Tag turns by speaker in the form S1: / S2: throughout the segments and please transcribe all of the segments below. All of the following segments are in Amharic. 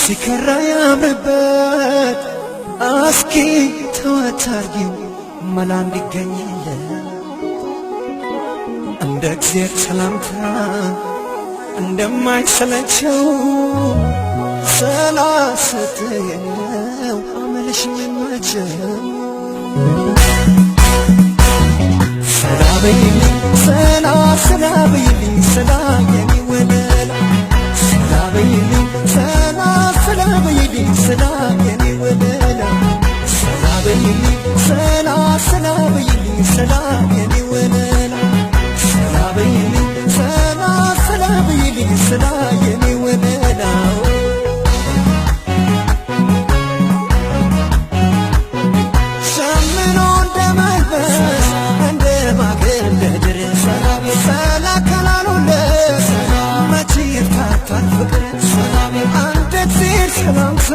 S1: ሲከራ ያምርበት አስኪ ተወታርጊው መላ እንዲገኝለት እንደ እግዚአብሔር ሰላምታ እንደማይሰለቸው ሰላስተየው አመልሽ መመቸው ሰላበይልኝ ሰላበይልኝ ሰላየኔ ወለላ ሰላበይልኝ ሰላበይልኝ ሰላየኔ ወለላ ሰላበይልኝ ሰላበይልኝ ሰላየኔ ወለላ ሰላበይልኝ ሰላበይልኝ ሰላየኔ ወለላ ሸምኖ እንደመልበስ እንደማገለድር ሰላከላሉለት መቼ ይርታታል ፍቅር አንደት ሲል ሰላምታ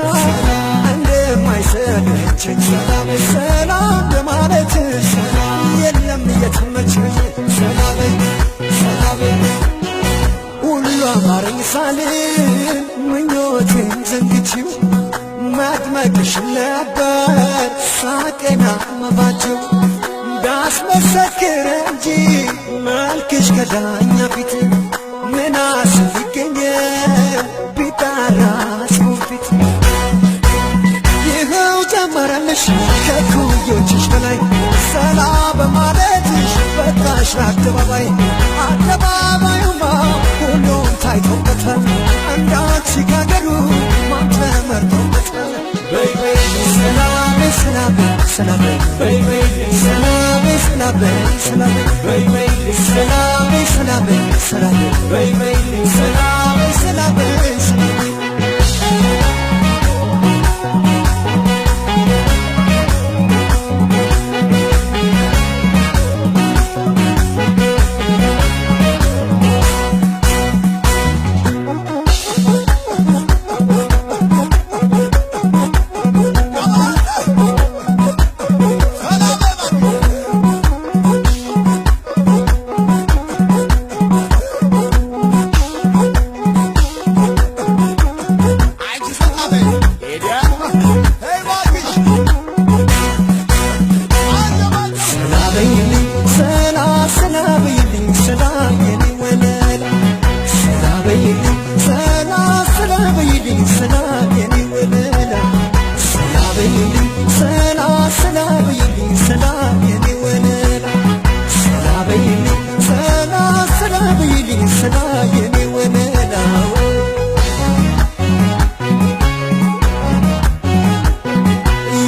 S1: እንደማይሰለቸኝ ሰላም እንደማለትሽ የለም እየተመቸኝ ሁሉ አማረኝ ሳልል ምኞቴን ዘንግቼው መድመቅሽን ነበር ሳቄና መባቸው እንዳስመሰክር እንጂ መልክሽ ከዳኛ ፊት ምን አስብ ይገኘ ቢጣራ ሰው ፊት ይኸው ጀመረልሽ ከኩዮችሽ በላይ ሰላ በማለትሽ በቃሽ አደባባይ አደባባዩማ ሁሉም ታይቶበታል እንዳንቺ ካገሩ ማን ተመርጦበታል በይ ሰላም ሰላም ሰላም በይ ሰላም ሰላም ሰላም በይ ሰላም ሰላም ሰላም በይ ሰላም ሰላም ሰላም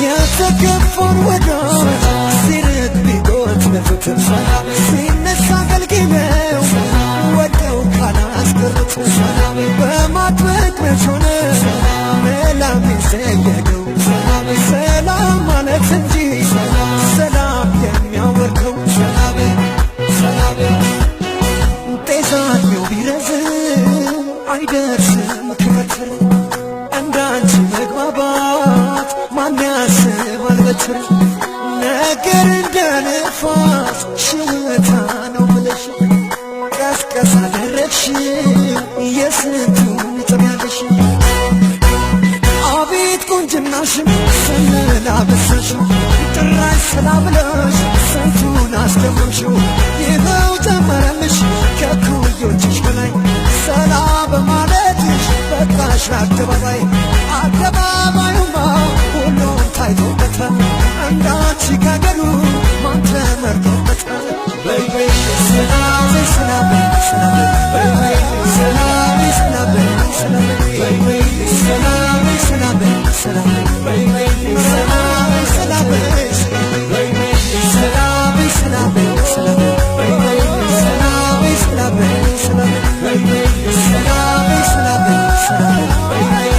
S1: የተገፉን ወዳጅ ሲርቅ ቢጎት በፍትህ ሲነሳ አገልግለው ወደው ካላስቀሩት በማጥበቅ መች ሆነ መላም የዘየደው ሰላም ማለት እንጂ ሰላም የሚያወርደው ጤዛኔው ቢረዝም አይደርስም ከበትር እንዳንቺ መግባባት ማን ያስባል በትር ነገር እንደ ነፋስ ሽውታ ነው ብለሽ ቀስቀስ አደረግሽው የስንቱን ጥሚያለሽ አቤት ቁንጅናሽን ስንላበሰሽው ጭራሽ ሰላ ብለሽ ስንቱን አስደመምሽው ይኸው ጨመረልሽ ከኩዮችሽ በላይ ሰላ በማለትሽ በቃሽ አደባባይ አደባባዩማ ሁሉም ታይቶበታል እንዳንቺ ካገሩ ማን ተመርጦበታል በይ ሰላም ሰላም ሰላም በይ ሰላም ሰላም ሰላም በይ ሰላም ሰላም ሰላም በይ ሰላም ሰላም ሰላም በይ ሰላም ሰላም ሰላም በይ ሰላም ሰላም ሰላም በይ ሰላም ሰላም ሰላም በይ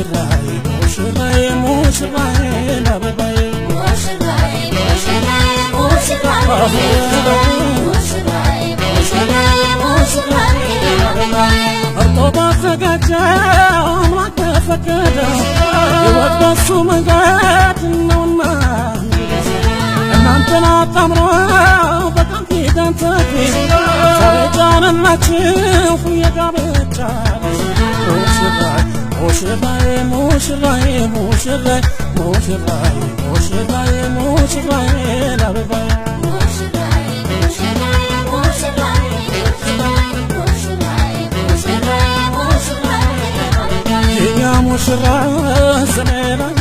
S2: ሙሽራዬ ሙሽራዬ ሙሽራዬ አበባዬ
S3: ሙሽራዬ ሙሽራዬ ሙሽራዬ ሙሽራዬ ሙሽራዬ ሙሽራዬ አበባዬ
S2: አርቶ ባዘጋጀው አምላክ በፈቀደው ሕይወት በሱ መንገድ ነውና እናንተን አጣምሮ በቃል ኪዳን ተክሊል ዛሬ ጫነላችሁ የጋብቻ ሙሽራዬ ሙሽራዬ ሙሽራዬ ሙሽራዬ ሙሽራዬ ሙሽራዬ ሙሽራዬ አበባዬ
S3: ሙሽራዬ ሙሽራዬ ሙሽራዬ ሙሽራዬ ሙሽራዬ ሙሽራዬ አበባዬ
S2: የኛ ሙሽራ ዘመናዊ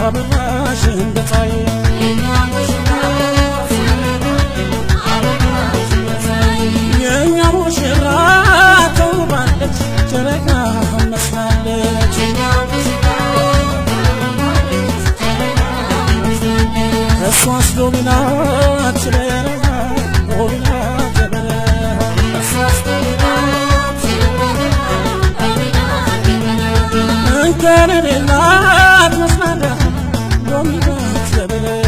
S2: አበባሽ እንደ ፀሐይ
S3: የኛ ሙሽራ አበባሽ እንደ ፀሐይ
S2: የኛ ሙሽራ ተውባለች ጨረቃ መስላለች
S3: የኛ ሙሽራ
S2: እሷስ ዶሚናት ስለረሃ ዶሚናት በረሃ እንከን የሌላት መስላለች ዶሚናት በረሃ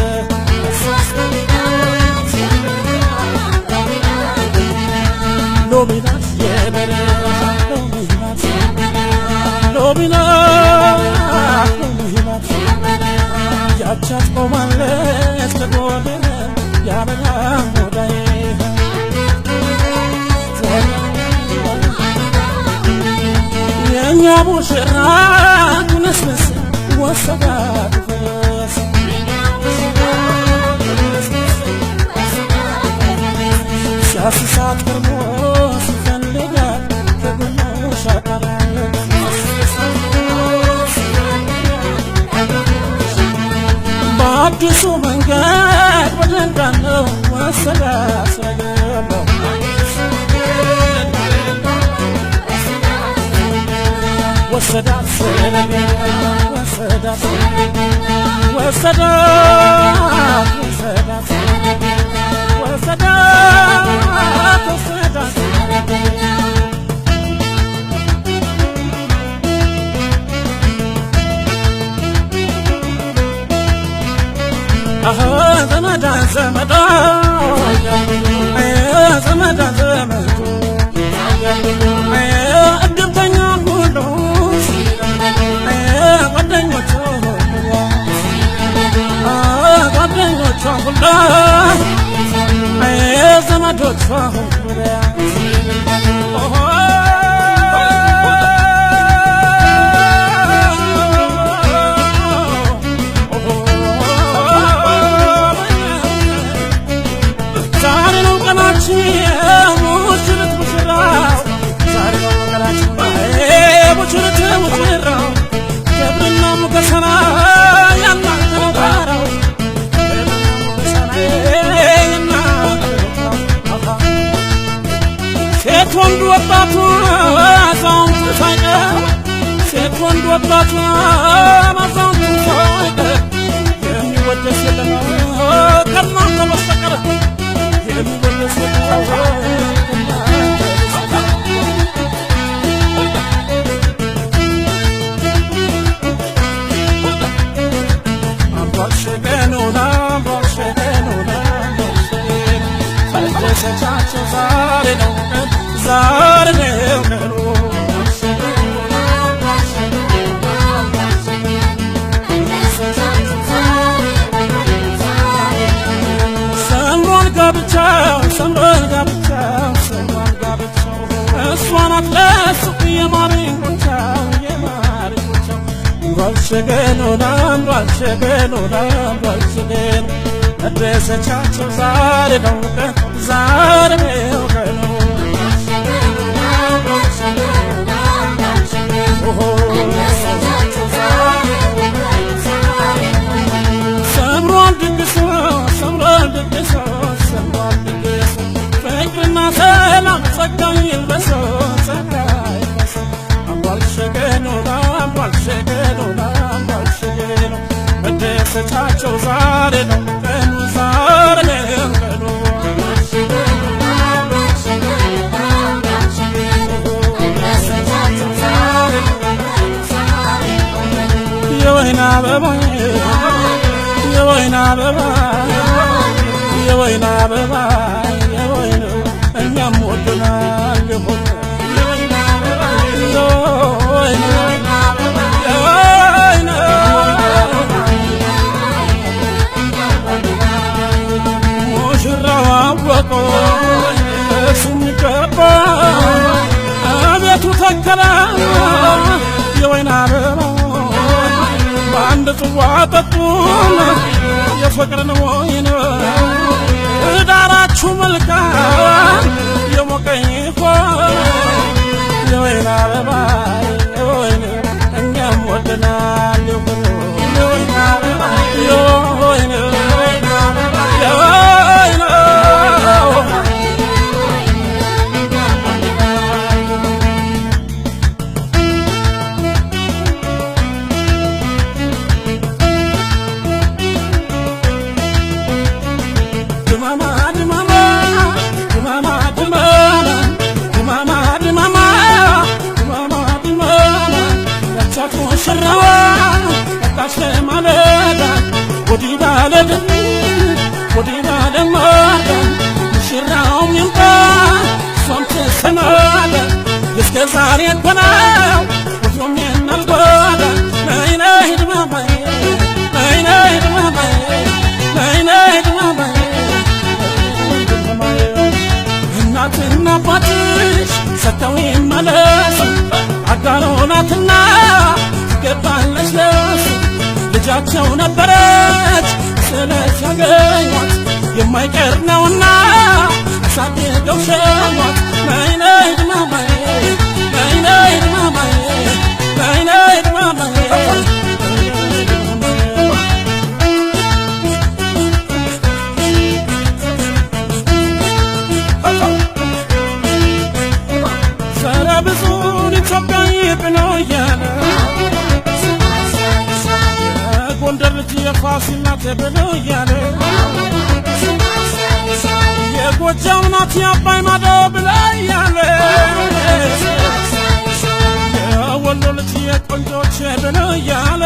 S2: ዶሚናት የበረሃ ዶሚናት ዶሚናት ዶሚናት ያቻት ቆማለች ከጎኔ ያበራ ሆዳዬ የእኛ ሙሽራ ኩነስነስ ወሰዳት ፈረስ ሲያስሳት ቀርሞ ሲፈልጋት ከጎኑ ሻቀራለት በአዲሱ መንገድ ወደንዳለው ወሰዳት ስለገባው ወሰዳት ስለገባው ወሰዳት ወሰዳት ወሰዳት ወሰዳት ወሰዳት ዘመዳ ዘመዳ ዘመዳ ዘመዱ እድምተኛ ሁሉ ጓደኞቿ ጓደኞቿ ሁሉ ዘመዶቿ ሁሉ ሙሽሪት ሙሽራው ዛሬ ነው ቀናችን ሙሽሪት ሙሽራው ገብርና ሙገሰና ያናንተ ነው ጋራው ሴት ወንድ ወጣቱ አዛውንቱ ሳይቀር ሴት ወንድ ወጣቱ አዛውንቱ ሳይቀር የሚወደስ የለም ከእናንተ በስተቀር የሚወደስ ሰቻቸው ዛሬ ነው ቀን ዛሬ ነው ቀኑ ሰምሯል ጋብቻው ሰምሯል ጋብቻው ሰምሯል ጋብቻው እሷን አትለሱ የማሪንጎቻው የማሪንጎቻው ባልሸገኖናም ባልሸገኖናም ባልሸገኖ መድረሰቻቸው ዛሬ ነው ቀን ዛሬ ነው ቀኑ ሰምሯል ድግሱ ሰምሯል ድግሱ ሰምሯል ድግሱ ፍቅርና ሰላም ጸጋ ይልበሱ ጸጋ ይልበሱ አምባልሸገኖና አምባልሸገኖና አምባልሸገኖ መድረሰቻቸው ዛሬ ነው ቀኑ ዛሬ ነው ቀኑ አበባ የወይን አበባ የወይን እኛም ወደናል የሆነ የወይን አበባ የወይን የወይን ሙሽራው አወቀ እሱም ይገባ አቤቱ ተከለ የወይን አበባ በአንድ ጽዋ ጠጡን የፍቅርን ወይን ዳራችሁ መልካም የሞቀኝ ሆነ የወይን አበባ የወይን እኛም ወደናል የሆነ የወይን አበባ የወይን የወይን ሙሽራዋ ወጣች ለማለዳ ወዲህ ባለድ ወዲህ ባለማዳ ሙሽራውም ይምጣ እሷም ትሰናዳ እስከ ዛሬ እኮ ነው ብዙም የናልጎዳ ነይ ነይ ድማማዬ ነይ ነይ ድማማዬ ነይ ነይ ድማማዬ እናትና አባትሽ ሰጥተው ይመለሱ አጋሮ ናትና ገባለች ለሱ ልጃቸው ነበረች ስለሻገኟት የማይቀር ነውና አሳድገው ሸኟት ነይ ነይ ድማማዬ ነይ ነይ ድማማዬ ነይ ነይ ድማማዬ ሰረ ብዙን ኢትዮጵያዊ ብለው እያለ ጎንደር ልጅ የፋሲል ናት ብለው እያለ የጎጃም ናት የአባይ ማዶ ብለው እያለ የወሎ ልጅ የቆንጆች ብለው እያለ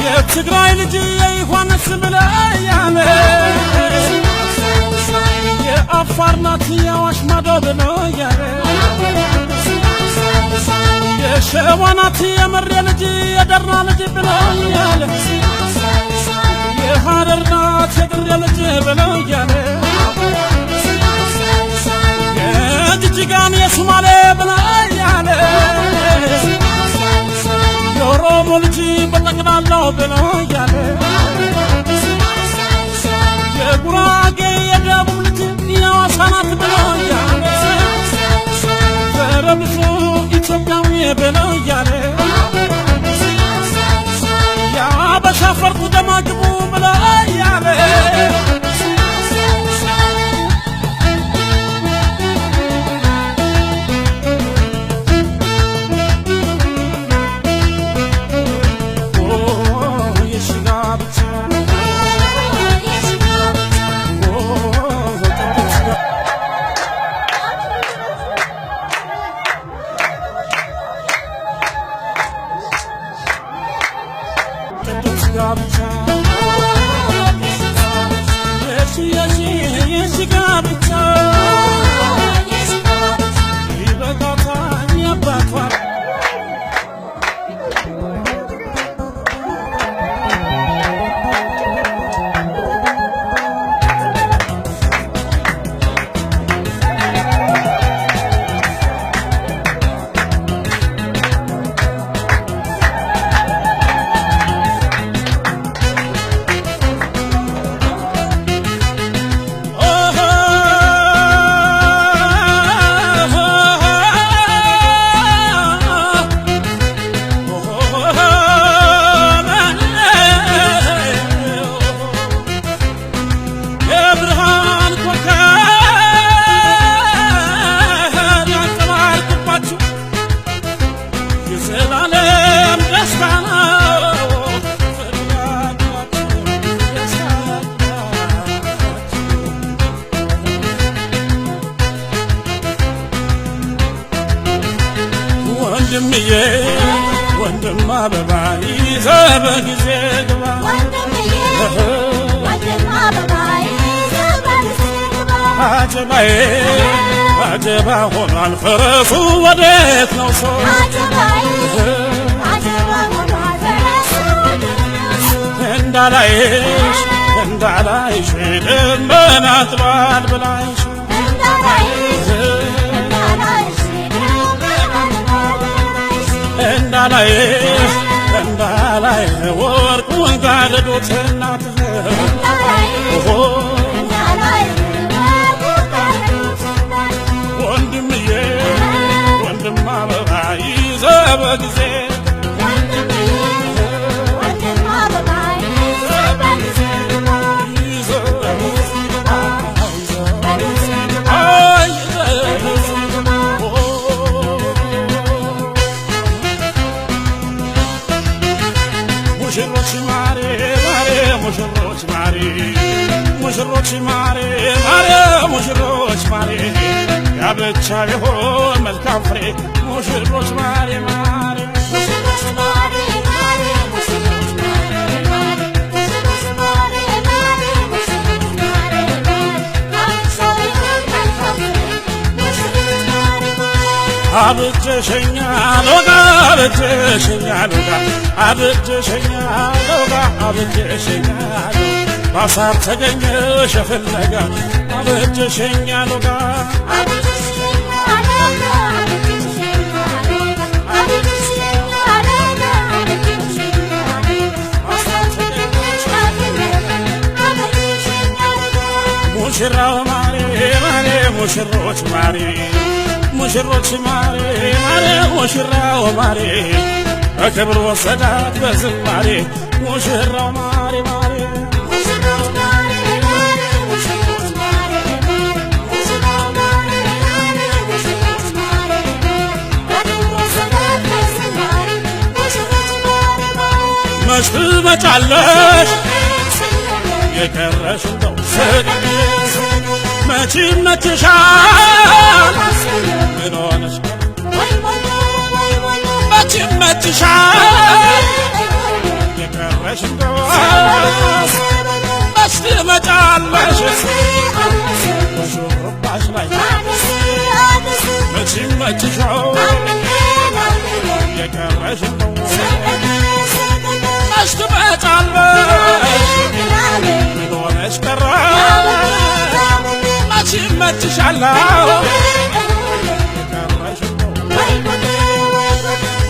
S2: የትግራይ ልጅ የዮሐንስ ብለው እያለ የአፋር ናት የአዋሽ ማዶ ብለው እያለ የሸዋ ናት የመሬ ልጅ የደራ ልጅ ብለው እያለ የሐረር ናት የግሬ ልጅ ብለው እያለ የጅጅጋን የሱማሌ ብለው እያለ የኦሮሞ ልጅ በጠቅላላው ብለው እያለ የጉራጌ የደቡብ ልጅ የሐዋሳ ናት ብለው እያለ ረብሶ ኢትዮጵያዊ ብለው እያለ የአበሻ ፈርጡ ደማግቡ ብለው እያለ ወንድምዬ ወንድም አበባ ይዘህ በጊዜ ግባ አጀባዬ አጀባ ሆኗል ፈረሱ ወዴት ነው ሰው እንዳላይሽ እንዳላይሽ ደመና ጥሏል ብላይሽ እንዳላይሽ እንዳላይ ወርቁን ጋለዶት እናትህ ወንድምዬ ወንድም አበባ ይዘህ በጊዜ ሙሽሮች ማሬ ማሬ ሙሽሮች ማሬ ሙሽሮች ማሬ ማሬ ሙሽሮች ማሬ ያብቻ ቢሆን መልካም ፍሬ ሙሽሮች ማሬ ማሬ አብጀሸኛል ወጋ አብጀሸኛል ወጋ አብጀሸኛል ወጋ አብጀሸኛል ባሳር ተገኘሽ የፈለጋ አብጀሸኛል ወጋ ሙሽራው ማሬ ማሬ ሙሽሮች ማሬ ሙሽሮች ማሬ ማሬ ሙሽራው ማሬ በክብር ወሰዳት በዝማሬ ሙሽራው ማሬ ማሬ መች ትመጫለሽ የቀረሽ እንደው መች ይመችሻል ምን ሆነሽ መች ይመችሻል የቀረሽ እንደው መች ትመጫለሽ ሹሩባሽ ላይ መች ይመችሻል የቀረሽ እንደው መች ትመጫለሽ ምን ሆነሽ ቀረ መች ይመችሻል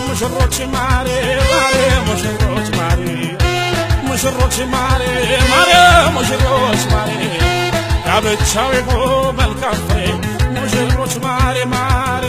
S2: ሙሽሮች ማሬ ማሬ ሙሽሮች ማሬ ሙሽሮች ማሬ ማሬ ሙሽሮች ማሬ ጋብቻው ይሁን መልካም ፍሬ ሙሽሮች ማሬ ማሬ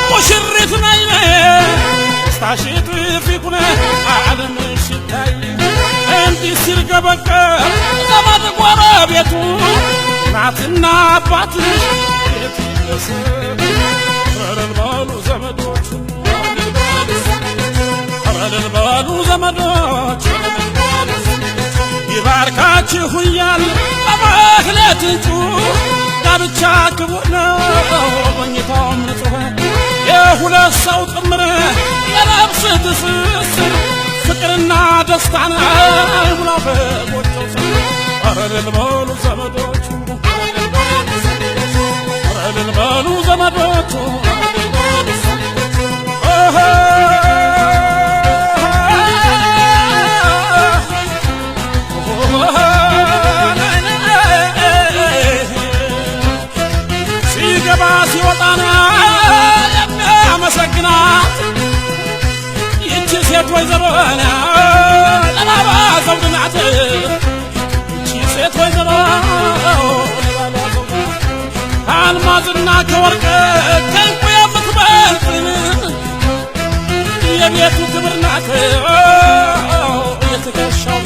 S2: ሙሽሪት ነይ ስታሽት ፊኩነ ዓለም ሽታይ እንዲህ ሲርገበገብ ዘመድ ጎረቤቱ እናትና አባትሽ የት ይደሰት ረረል በሉ ዘመዶች ረረል በሉ ዘመዶች ይባርካችሁ እያል በማህሌት እንጩ ጋብቻ ክቡር ነው መኝታውም ንጹህ የሁለት ሰው ጥምር የነፍስ ትስስር ፍቅርና ደስታን አይሙላው በጎጆው ስር እልል በሉ ዘመዶቹ እልል በሉ ዘመዶቹ ሲገባ ሲወጣና የሚያመሰግናት ይህች ሴት ወይዘሮ ለባባ ዘውድ ናት። ይህች ሴት ወይዘሮ ለባባ ዘውድ ከአልማዝና ከወርቅ ከዕንቁ የምትበልጥ የቤቱ ክብር ናት የትከሻው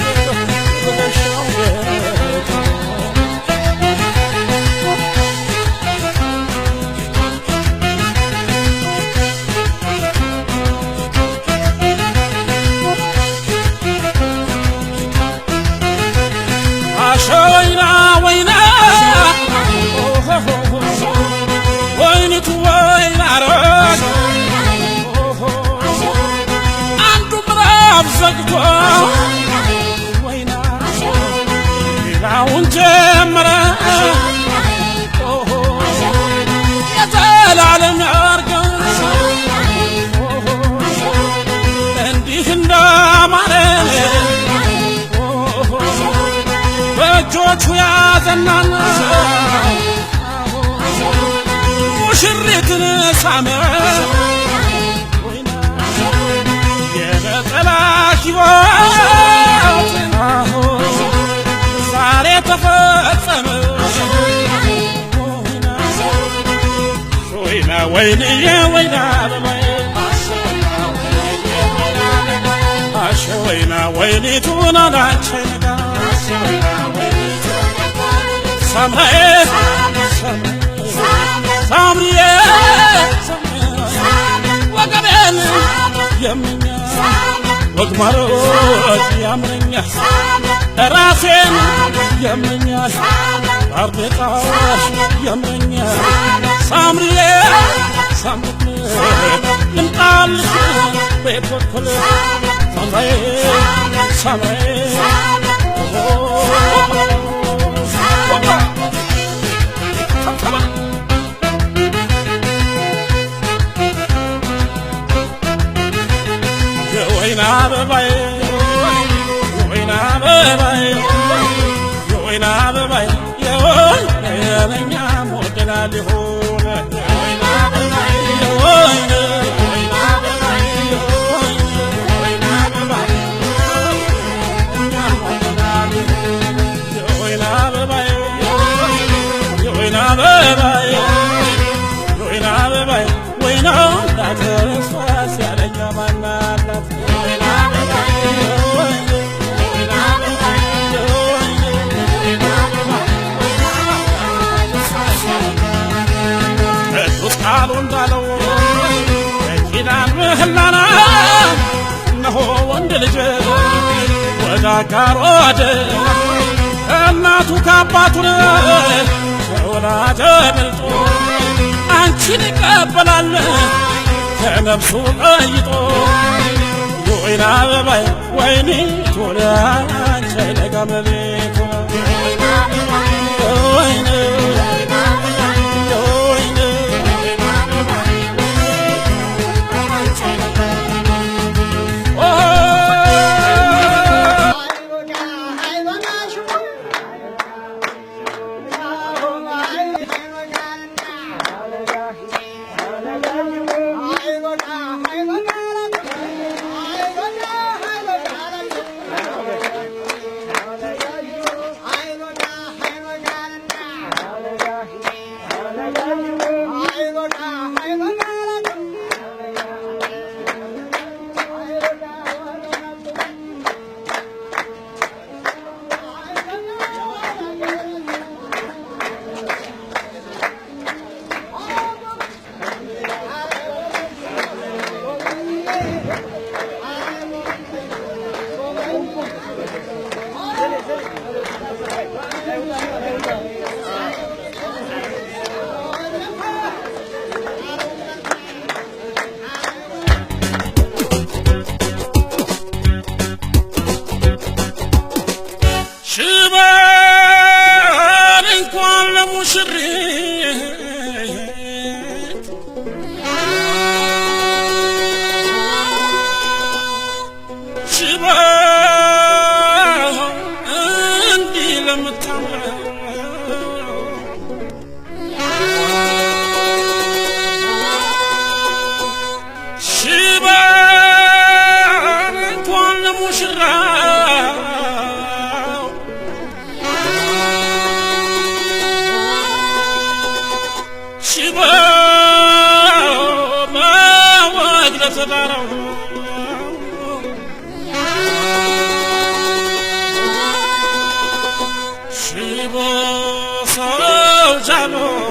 S2: አሸወይና ወይና ወይኒቱ ወይና ረግ አንዱ ምዕራፍ ዘግቶ ወይና ሌላውን ጀመረ የዘላለም ያርገን እንዲህ እንዳማረ በእጆቹ ያዘናል ሙሽሪትን ሳመ የነጠላ ሕይወት ዛሬ ተፈጸመ ወይና ወይንዬ ወይና አበባዬ አሸ ወይና ወይኒቱን አላንቺ ሳምራዬ ሳምሪዬ ወገቤን የምኛል ወግማሮት ያምረኛል ራሴን የምኛል ባርኔጣሽ የምኛል ሳምሪዬ ሳምሪዬ ልምጣልሽ ቤት በኩል ሳምራዬ ሳምራዬ የወይና አበባዬ የወይና አበባዬ የወይና አበባዬ የወይነኛ ሞዴላ ሊሆን የወይና አበባዬ የወይና አበባዬ የወይና አበባዬ የወይና አበባዬ የወይና አበባዬ የወይና አበባዬ ወይና ዳተረሷስ ያለኛ ማናላት ቅዱስ ቃሉ እንዳለው የኪዳን ምህላና እነሆ ወንድ ልጅ ወደ አጋር ወደ እናቱ ከአባቱን ከወላጅ በልጦ አንቺን ይቀበላል ከነፍሱ ቀይጦ የወይና አበባዬ ወይኒቱ ለአንቺ ለጋመቤቱ ሽበል እንኳን ለሙሽሪት ሽበል እንዲህ ለምታምረው ሽበል እንኳን ለሙሽራው ሽበል በወግ ለተዳረው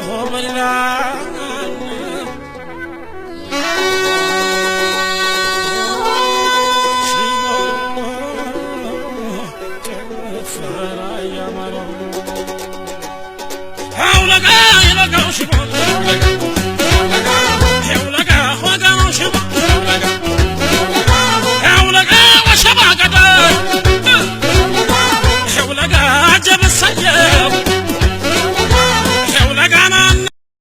S2: በሌላ